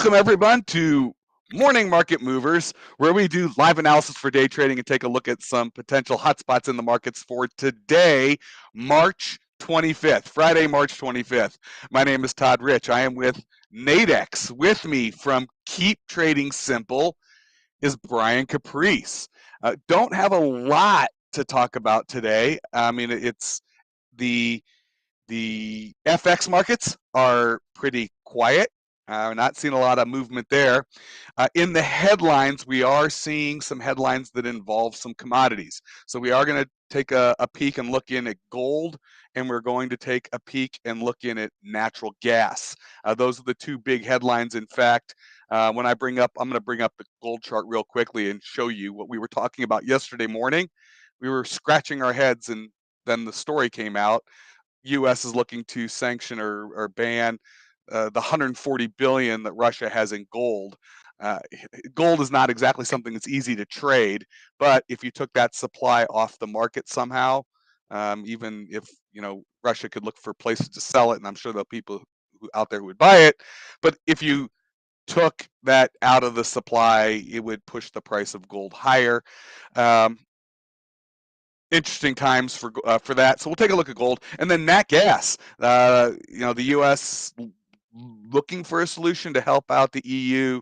Welcome, everyone, to Morning Market Movers, where we do live analysis for day trading and take a look at some potential hotspots in the markets for today, March 25th, Friday, March 25th. My name is Todd Rich. I am with Nadex. With me from Keep Trading Simple is Brian Caprice. Don't have a lot to talk about today. I mean, it's the FX markets are pretty quiet. We're not seeing a lot of movement there. In the headlines, we are seeing some headlines that involve some commodities. So we are going to take a peek and look in at gold, and we're going to take a peek and look in at natural gas. Those are the two big headlines. In fact, I'm going to bring up the gold chart real quickly and show you what we were talking about yesterday morning. We were scratching our heads, and then the story came out. U.S. is looking to sanction or ban the 140 billion that Russia has in gold. Gold is not exactly something that's easy to trade, but if you took that supply off the market somehow, even if Russia could look for places to sell it, and I'm sure there are people out there who would buy it, but if you took that out of the supply, it would push the price of gold higher. Interesting times for that. So we'll take a look at gold, and then nat gas. The U.S. looking for a solution to help out the EU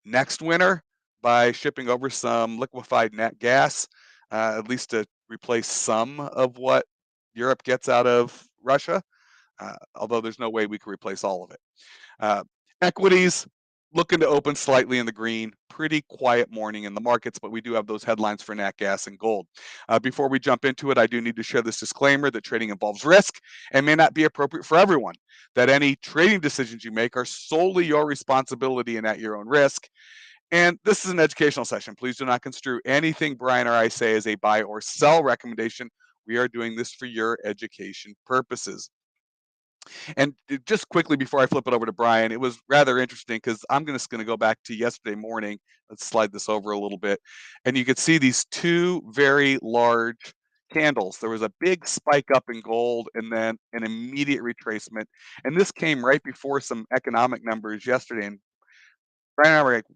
next winter by shipping over some liquefied nat gas, at least to replace some of what Europe gets out of Russia. Although there's no way we can replace all of it. Equities looking to open slightly in the green. Pretty quiet morning in the markets, but we do have those headlines for nat gas and gold. Before we jump into it, I do need to share this disclaimer that trading involves risk and may not be appropriate for everyone. That any trading decisions you make are solely your responsibility and at your own risk. And this is an educational session. Please do not construe anything Brian or I say as a buy or sell recommendation. We are doing this for your education purposes. And just quickly before I flip it over to Brian, it was rather interesting because I'm just going to go back to yesterday morning. Let's slide this over a little bit. And you could see these two very large candles. There was a big spike up in gold and then an immediate retracement. And this came right before some economic numbers yesterday. And Brian and I were like,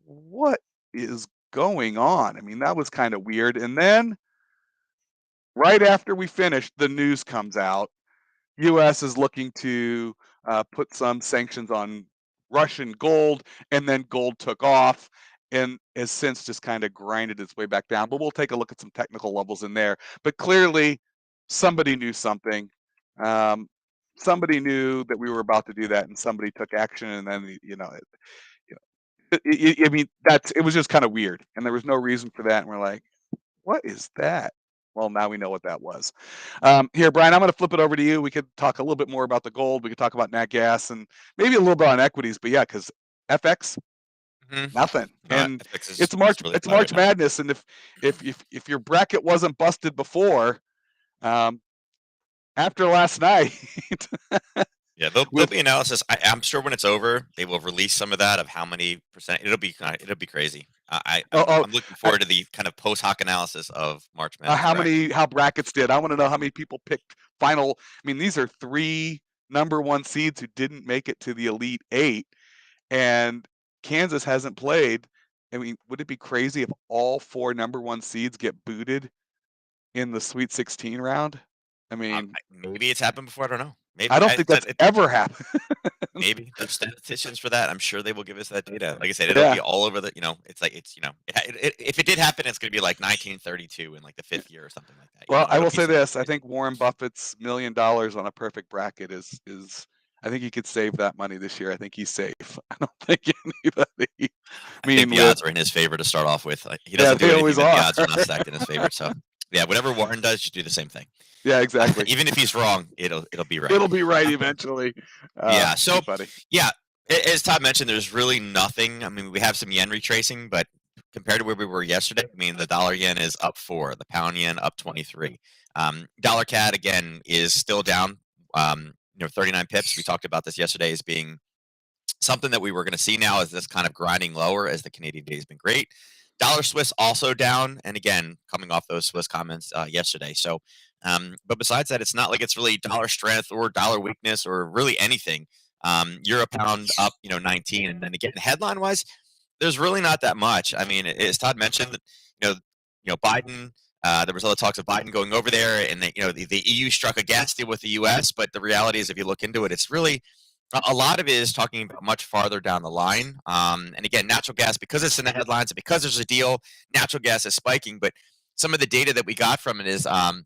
what is going on? I mean, that was kind of weird. And then right after we finished, the news comes out. U.S. is looking to put some sanctions on Russian gold, and then gold took off and has since just kind of grinded its way back down. But we'll take a look at some technical levels in there. But clearly, somebody knew something. Somebody knew that we were about to do that, and somebody took action. And then, I mean, it was just kind of weird, and there was no reason for that. And we're like, what is that? Well, now we know what that was. Here, Brian, I'm going to flip it over to you. We could talk a little bit more about the gold. We could talk about nat gas and maybe a little bit on equities. But yeah, because FX, nothing. And it's March. It's March Madness. And if your bracket wasn't busted before, after last night. Yeah, there'll be analysis. I'm sure when it's over, they will release some of that of how many percent. It'll be crazy. I'm looking forward to the kind of post hoc analysis of March Madness. How brackets did. I want to know how many people picked final. I mean, these are 3 number 1 seeds who didn't make it to the Elite 8, and Kansas hasn't played. I mean, would it be crazy if all 4 number 1 seeds get booted in the Sweet 16 round? I mean, maybe it's happened before. I don't know. Maybe I don't think that's ever happened. Maybe there's statisticians for that. I'm sure they will give us that data. Like I said, it'll be all over the. If it did happen, it's going to be like 1932 in like the 5th year or something like that. Well, I will say this: I think Warren Buffett's $1 million on a perfect bracket is. I think he could save that money this year. I think he's safe. I don't think anybody. I think the odds are in his favor to start off with. He doesn't do anything that the odds are not stacked in his favor. So yeah, whatever Warren does, just do the same thing. Yeah, exactly. Even if he's wrong, it'll be right. It'll be right eventually. Yeah. So yeah, as Todd mentioned, there's really nothing. I mean, we have some yen retracing, but compared to where we were yesterday, I mean, the dollar yen is up 4, the pound yen up 23. Dollar CAD again is still down. 39 pips. We talked about this yesterday as being something that we were going to see now as this kind of grinding lower as the Canadian day has been great. Dollar Swiss also down, and again, coming off those Swiss comments yesterday. So, but besides that, it's not like it's really dollar strength or dollar weakness or really anything. Euro pound up, 19. And then again, headline wise, there's really not that much. I mean, as Todd mentioned, Biden. There was other talks of Biden going over there, and the EU struck a gas deal with the U.S. But the reality is, if you look into it, it's really a lot of it is talking about much farther down the line. And again, natural gas, because it's in the headlines and because there's a deal, natural gas is spiking. But some of the data that we got from it is, that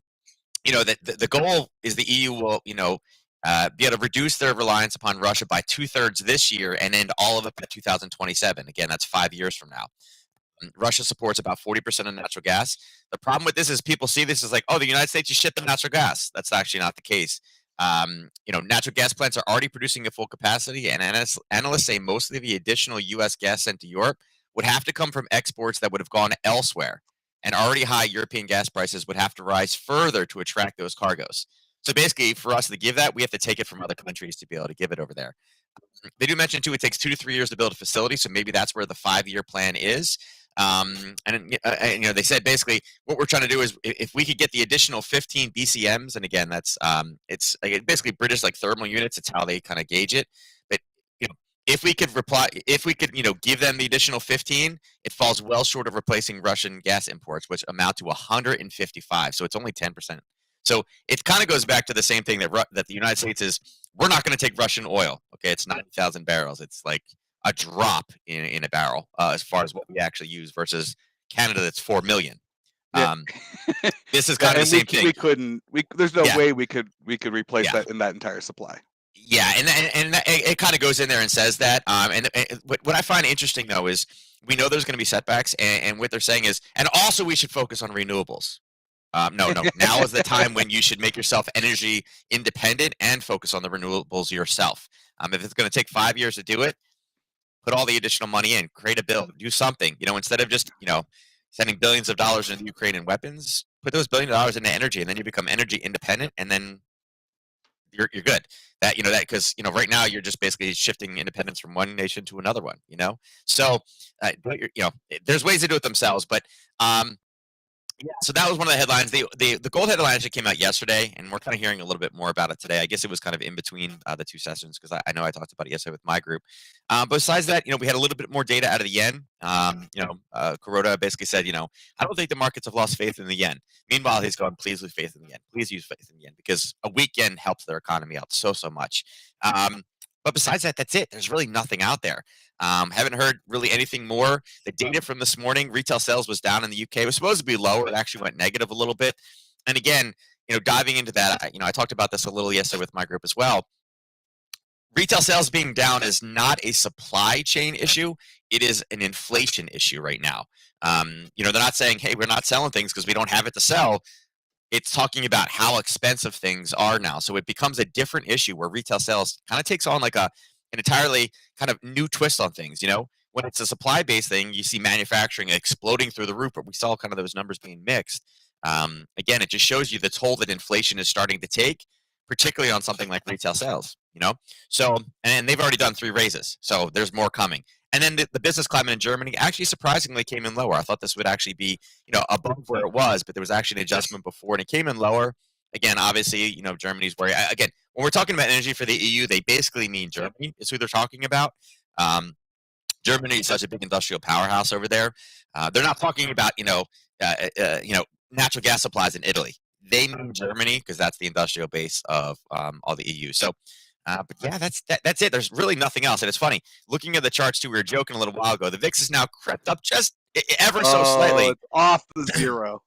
the goal is the EU will, be able to reduce their reliance upon Russia by 2/3 this year and end all of it by 2027. Again, that's 5 years from now. Russia supports about 40% of natural gas. The problem with this is people see this as like, oh, the United States is shipping natural gas. That's actually not the case. Natural gas plants are already producing at full capacity, and analysts say most of the additional U.S. gas sent to Europe would have to come from exports that would have gone elsewhere. And already high European gas prices would have to rise further to attract those cargoes. So basically, for us to give that, we have to take it from other countries to be able to give it over there. They do mention, too, it takes 2 to 3 years to build a facility, so maybe that's where the 5-year plan is. They said basically what we're trying to do is if we could get the additional 15 BCMs, and again, that's it's basically British like thermal units. It's how they kind of gauge it. But if we could give them the additional 15, it falls well short of replacing Russian gas imports, which amount to 155. So it's only 10%. So it kind of goes back to the same thing that the United States is. We're not going to take Russian oil. Okay, it's 90,000 barrels. It's like a drop in a barrel as far as what we actually use versus Canada, that's 4 million. Yeah. This is kind of the same thing. We couldn't. There's no way we could replace that in that entire supply. Yeah, and it kind of goes in there and says that. And what I find interesting though is we know there's going to be setbacks, and what they're saying is, and also we should focus on renewables. No. Now is the time when you should make yourself energy independent and focus on the renewables yourself. If it's going to take 5 years to do it, put all the additional money in, create a bill, do something. Instead of just sending billions of dollars into Ukraine and weapons, put those $1 billion into energy, and then you become energy independent, and then you're good. That because right now you're just basically shifting independence from one nation to another one. So there's ways to do it themselves, but yeah, so that was one of the headlines. The gold headline actually came out yesterday, and we're kind of hearing a little bit more about it today. I guess it was kind of in between the two sessions because I know I talked about it yesterday with my group. But besides that, we had a little bit more data out of the yen. Kuroda basically said, I don't think the markets have lost faith in the yen. Meanwhile, he's going, please lose faith in the yen. Please use faith in the yen because a weak yen helps their economy out so much. But besides that, that's it. There's really nothing out there. Haven't heard really anything more. The data from this morning, retail sales was down in the UK. It was supposed to be lower. It actually went negative a little bit. And again, diving into that, I talked about this a little yesterday with my group as well. Retail sales being down is not a supply chain issue. It is an inflation issue right now. They're not saying, hey, we're not selling things because we don't have it to sell. It's talking about how expensive things are now. So it becomes a different issue where retail sales kind of takes on like an entirely kind of new twist on things. When it's a supply-based thing, you see manufacturing exploding through the roof, but we saw kind of those numbers being mixed. Again, it just shows you the toll that inflation is starting to take, particularly on something like retail sales, So, and they've already done 3 raises, so there's more coming. And then the business climate in Germany actually surprisingly came in lower. I thought this would actually be, above where it was, but there was actually an adjustment before, and it came in lower. Again, obviously, Germany's where, again, when we're talking about energy for the EU, they basically mean Germany is who they're talking about. Germany is such a big industrial powerhouse over there. They're not talking about, natural gas supplies in Italy. They mean Germany because that's the industrial base of all the EU. So, but yeah, that's it. There's really nothing else. And it's funny, looking at the charts too, we were joking a little while ago. The VIX has now crept up just ever so slightly. It's off to zero.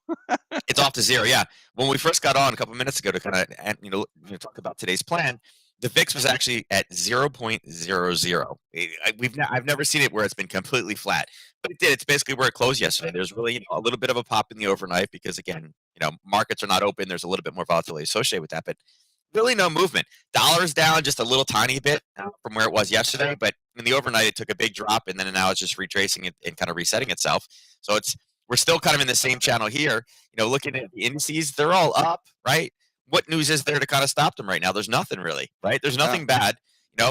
It's off to zero, yeah. When we first got on a couple minutes ago to kind of talk about today's plan, the VIX was actually at 0.00. I've never seen it where it's been completely flat, but it did. It's basically where it closed yesterday. There's really a little bit of a pop in the overnight because again, markets are not open. There's a little bit more volatility associated with that, but really no movement. Dollar's down just a little tiny bit from where it was yesterday, but in the overnight it took a big drop, and then now it's just retracing it and kind of resetting itself. So we're still kind of in the same channel here. Looking at the indices, they're all up, right? What news is there to kind of stop them right now? There's nothing really, right? There's nothing bad. We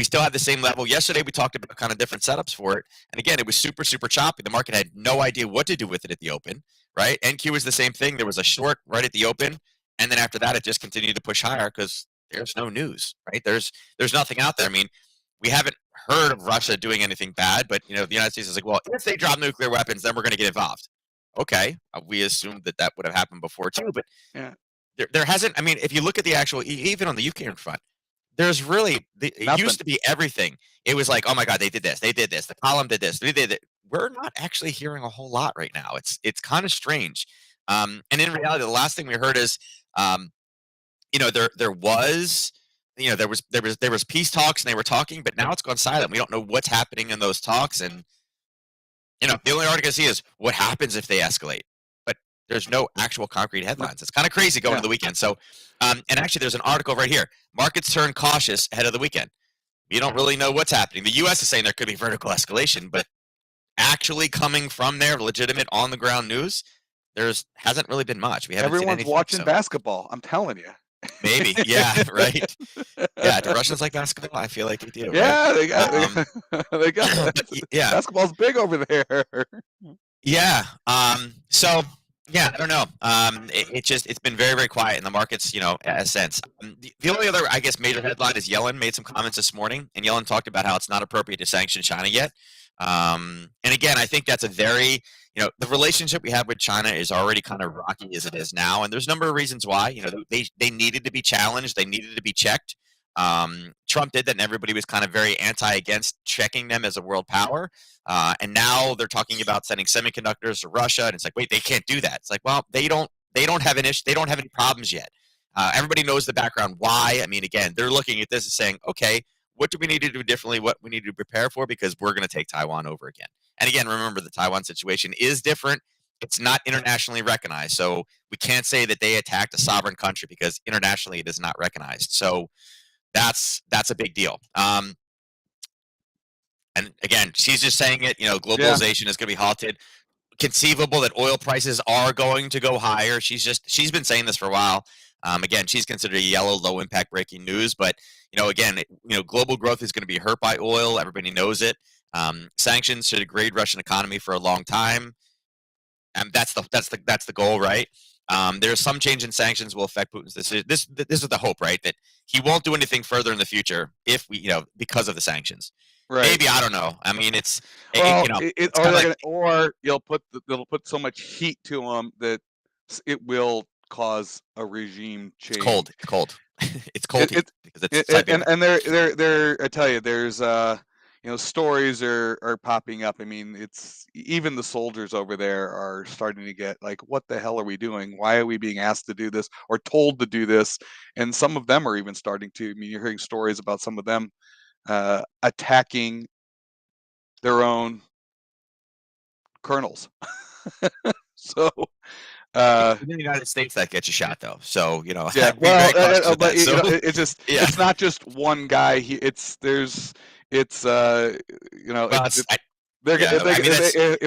still have the same level. Yesterday we talked about kind of different setups for it, and again, it was super choppy. The market had no idea what to do with it at the open, right? NQ was the same thing. There was a short right at the open. And then after that, it just continued to push higher because there's no news, right? There's nothing out there. I mean, we haven't heard of Russia doing anything bad, but the United States is like, well, if they drop nuclear weapons, then we're going to get involved. Okay, we assumed that would have happened before too, but Yeah. there hasn't. I mean, if you look at the actual, even on the Ukraine front, there's really it Nothing. used to be everything. It was like, oh my God, they did this, the column did this, they did it. We're not actually hearing a whole lot right now. It's kind of strange. And in reality, the last thing we heard is, there was, there was peace talks and they were talking, but now it's gone silent. We don't know what's happening in those talks, and the only article I see is what happens if they escalate, but there's no actual concrete headlines. It's kind of crazy going to the weekend. So, and actually, there's an article right here. Markets turn cautious ahead of the weekend. You don't really know what's happening. The U.S. is saying there could be vertical escalation, but actually coming from their legitimate on the ground news, hasn't really been much. We haven't seen Everyone's anything, watching so basketball. I'm telling you. maybe, yeah, right. Yeah, do Russians like basketball? I feel like they do. Yeah, right? they got they got Yeah, basketball's big over there. yeah. So yeah, I don't know. It's been very, very quiet in the markets, a sense. The only other, I guess, major headline is Yellen made some comments this morning, and Yellen talked about how it's not appropriate to sanction China yet. And again, I think that's a very, the relationship we have with China is already kind of rocky as it is now, and there's a number of reasons why. They needed to be challenged, they needed to be checked. Trump did that, and everybody was kind of very against checking them as a world power. And now they're talking about sending semiconductors to Russia, and it's like, wait, they can't do that. It's like, well, they don't have an issue, they don't have any problems yet. Everybody knows the background why. I mean, again, they're looking at this and saying, okay, what do we need to do differently? What we need to prepare for, because we're going to take Taiwan over again. And again, remember, the Taiwan situation is different. It's not internationally recognized. So we can't say that they attacked a sovereign country, because internationally it is not recognized. So that's a big deal. And again, she's just saying it, globalization is going to be halted. Conceivable that oil prices are going to go higher. She's been saying this for a while. Again, she's considered a yellow, low impact breaking news, but again, global growth is going to be hurt by oil. Everybody knows it. Sanctions should degrade Russian economy for a long time, and that's the goal, right? There's some change in sanctions will affect Putin's decision. This is the hope, right? That he won't do anything further in the future if we, because of the sanctions. Right. Maybe, I don't know. I mean, it's or they'll put so much heat to them that it will cause a regime change. It's cold. It's cold because it's and they're I tell you, there's stories are popping up. I mean, it's even the soldiers over there are starting to get like, what the hell are we doing? Why are we being asked to do this or told to do this? And some of them are even starting to. I mean, you're hearing stories about some of them attacking their own colonels. So in the United States, that gets you shot, though. So yeah. Well, but it's just it's not just one guy. If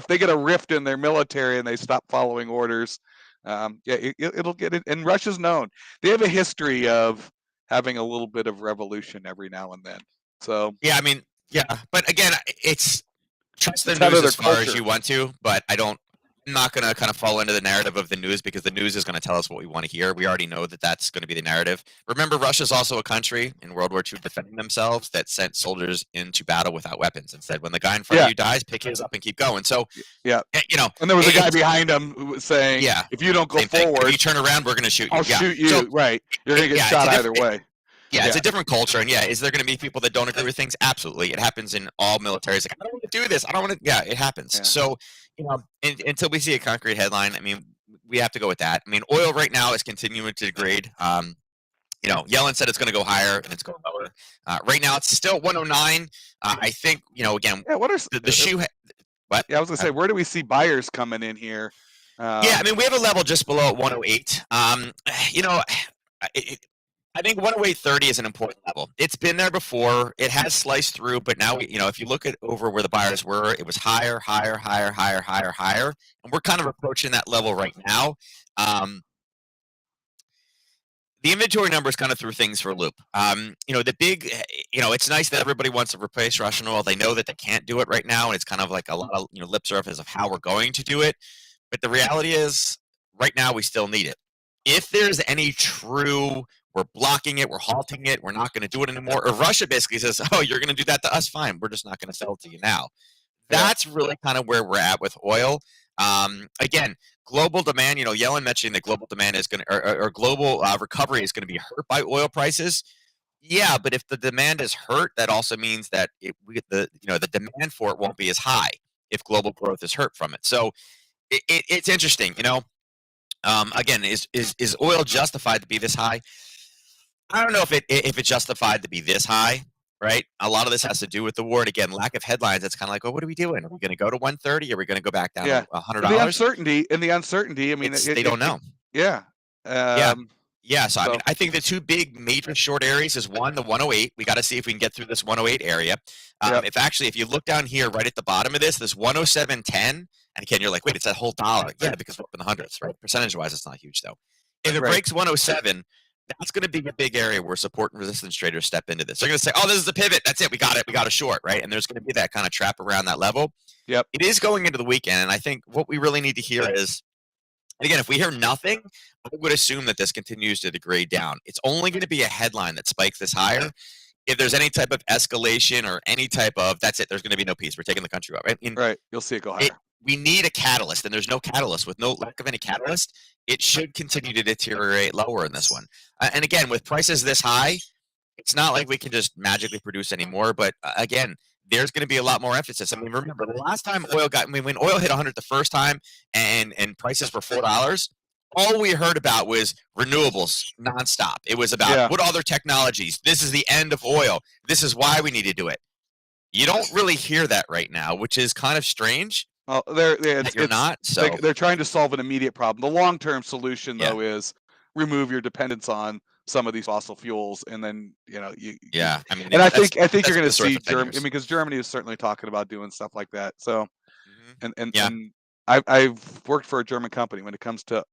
they get a rift in their military and they stop following orders, it'll get it. And Russia's known; they have a history of having a little bit of revolution every now and then. So yeah, I mean, yeah, but again, it's trust the news as far as you want to, but I'm not going to kind of fall into the narrative of the news, because the news is going to tell us what we want to hear. We already know that that's going to be the narrative. Remember, Russia's also a country in World War II defending themselves that sent soldiers into battle without weapons and said, when the guy in front of you dies, pick his up and keep going. So, and there was a guy behind him who was saying, if you don't go forward, if you turn around, we're going to shoot you. I'll shoot you. So, right. You're going to get shot either way. Yeah, it's a different culture, and is there going to be people that don't agree with things? Absolutely, it happens in all militaries. Like, I don't want to do this. I don't want to. Yeah, it happens. Yeah. So, until we see a concrete headline, I mean, we have to go with that. I mean, oil right now is continuing to degrade. Yellen said it's going to go higher, and it's going lower. Right now, it's still 109. I think, again, what are the shoe? What? Yeah, I was going to say, where do we see buyers coming in here? I mean, we have a level just below 108. I think 108.30 is an important level. It's been there before. It has sliced through, but now, if you look at over where the buyers were, it was higher, and we're kind of approaching that level right now. The inventory numbers kind of threw things for a loop. The big, it's nice that everybody wants to replace Russian oil. They know that they can't do it right now, and it's kind of like a lot of lip service of how we're going to do it. But the reality is, right now, we still need it. If there's any true we're blocking it, we're halting it, we're not going to do it anymore. Or Russia basically says, oh, you're going to do that to us? Fine, we're just not going to sell it to you now. That's really kind of where we're at with oil. Again, global demand, Yellen mentioned that global demand is going to, or global recovery is going to be hurt by oil prices. Yeah, but if the demand is hurt, that also means that the demand for it won't be as high if global growth is hurt from it. So it's interesting, again, is oil justified to be this high? I don't know if it's justified to be this high, right? A lot of this has to do with the war. And again, lack of headlines. It's kind of like, well, what are we doing? Are we going to go to 130? Are we going to go back down to $100? The uncertainty. I mean, they don't know. Yeah. Yeah. So I mean, I think the two big major short areas is one, the 108. We got to see if we can get through this 108 area. If you look down here, right at the bottom of this 107.10, and again, you're like, wait, it's that whole dollar. Yeah, because we're up in the hundreds, right? Percentage-wise, it's not huge though. If it breaks 107. That's going to be a big area where support and resistance traders step into this. They're going to say, oh, this is the pivot. That's it. We got it. We got a short, right? And there's going to be that kind of trap around that level. Yep. It is going into the weekend. And I think what we really need to hear is, again, if we hear nothing, I would assume that this continues to degrade down. It's only going to be a headline that spikes this higher. If there's any type of escalation or any type of, that's it. There's going to be no peace. We're taking the country up, right? Right. You'll see it go higher. We need a catalyst, and there's no catalyst. With no lack of any catalyst, it should continue to deteriorate lower in this one. And again, with prices this high, it's not like we can just magically produce anymore. But again, there's going to be a lot more emphasis. I mean, remember the last time oil when oil hit 100 the first time, and prices were $4. All we heard about was renewables nonstop. It was about what other technologies. This is the end of oil. This is why we need to do it. You don't really hear that right now, which is kind of strange. Well, they're trying to solve an immediate problem. The long-term solution, though, is remove your dependence on some of these fossil fuels, and then I mean, and I think you're going to see Germany. I mean, because Germany is certainly talking about doing stuff like that. So, and I've worked for a German company. When it comes to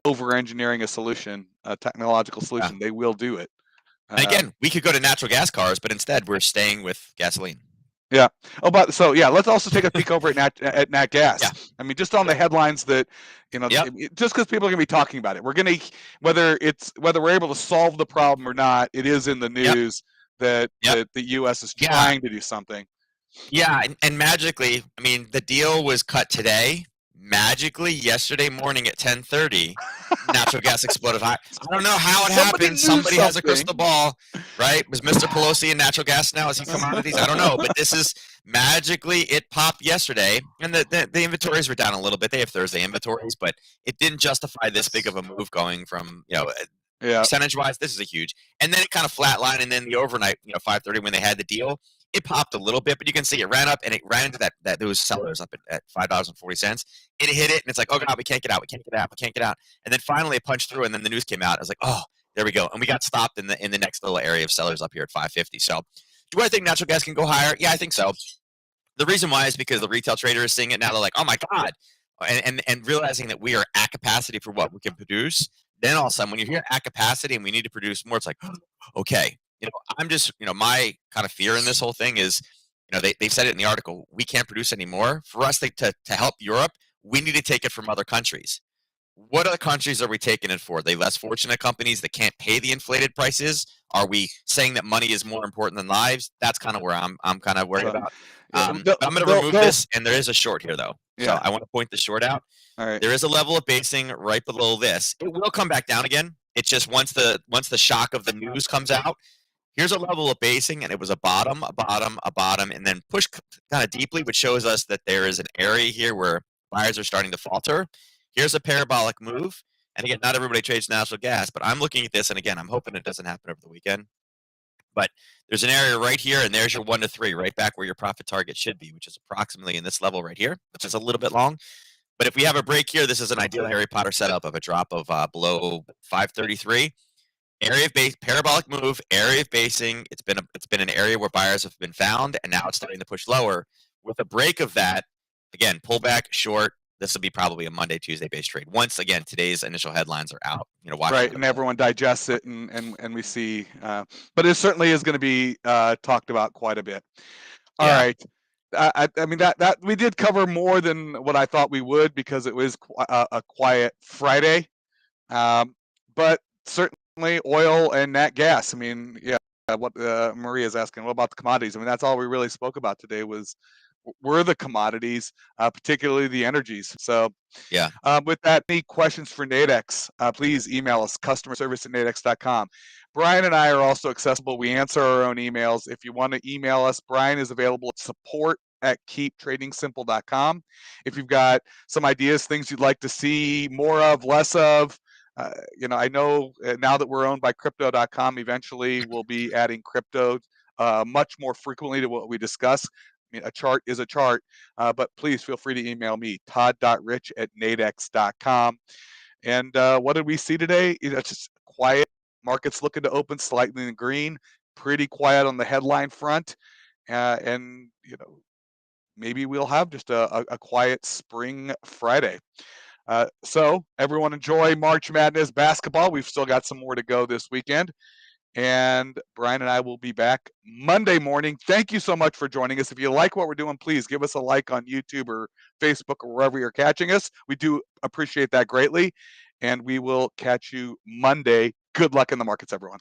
over-engineering a solution, a technological solution, they will do it. And again, we could go to natural gas cars, but instead we're staying with gasoline. Yeah. Let's also take a peek over at Nat Gas. Yeah. I mean, just on the headlines that, just because people are going to be talking about it, we're going to whether we're able to solve the problem or not. It is in the news that the U.S. is trying to do something. Yeah, and magically, I mean, the deal was cut today. Magically, yesterday morning at 10:30, natural gas exploded high. I don't know how it happened. Somebody has a crystal ball, right? Was Mr. Pelosi in natural gas now? Is he commodities? I don't know. But this is magically, it popped yesterday. And the inventories were down a little bit. They have Thursday inventories, but it didn't justify this big of a move going from, percentage-wise, this is a huge. And then it kind of flatlined. And then the overnight, 5:30 when they had the deal, it popped a little bit, but you can see it ran up, and it ran into that those sellers up at $5.40. It hit it, and it's like, oh god, we can't get out, we can't get out. And then finally it punched through, and then the news came out. I was like, oh, there we go. And we got stopped in the next little area of sellers up here at 550. So do I think natural gas can go higher? Yeah, I think so. The reason why is because the retail trader is seeing it now. They're like, oh my god, and realizing that we are at capacity for what we can produce. Then all of a sudden, when you hear at capacity and we need to produce more, it's like, okay. I'm just, my kind of fear in this whole thing is, they said it in the article, we can't produce anymore. For us to help Europe, we need to take it from other countries. What other countries are we taking it for? Are they less fortunate companies that can't pay the inflated prices? Are we saying that money is more important than lives? That's kind of where I'm kind of worried about. I'm going to remove this, and there is a short here, though. So I want to point the short out. All right. There is a level of basing right below this. It will come back down again. It's just once the shock of the news comes out, here's a level of basing, and it was a bottom, and then push kind of deeply, which shows us that there is an area here where buyers are starting to falter. Here's a parabolic move. And again, not everybody trades natural gas, but I'm looking at this, and again, I'm hoping it doesn't happen over the weekend. But there's an area right here, and there's your 1 to 3, right back where your profit target should be, which is approximately in this level right here, which is a little bit long. But if we have a break here, this is an ideal Harry Potter setup of a drop of below 533. Area of base, parabolic move, area of basing. It's been an area where buyers have been found, and now it's starting to push lower. With a break of that, again, pullback, short. This will be probably a Monday, Tuesday based trade. Once again, today's initial headlines are out. Right, and everyone digests it, and we see. But it certainly is going to be talked about quite a bit. All right. I mean that we did cover more than what I thought we would because it was a quiet Friday, but certainly oil and nat gas. I mean, yeah, what Maria's asking, what about the commodities? I mean, that's all we really spoke about today was were the commodities, particularly the energies. So Yeah. with that, any questions for Nadex, please email us, customerservice@nadex.com. Brian and I are also accessible. We answer our own emails. If you want to email us, Brian is available at support@keeptradingsimple.com. If you've got some ideas, things you'd like to see more of, less of, I know now that we're owned by crypto.com, eventually we'll be adding crypto much more frequently to what we discuss. I mean, a chart is a chart, but please feel free to email me, todd.rich@nadex.com. And what did we see today? It's just quiet. Markets looking to open slightly in green, pretty quiet on the headline front. And, maybe we'll have just a quiet spring Friday. So everyone enjoy March Madness basketball. We've still got some more to go this weekend. And Brian and I will be back Monday morning. Thank you so much for joining us. If you like what we're doing, please give us a like on YouTube or Facebook or wherever you're catching us. We do appreciate that greatly. And we will catch you Monday. Good luck in the markets, everyone.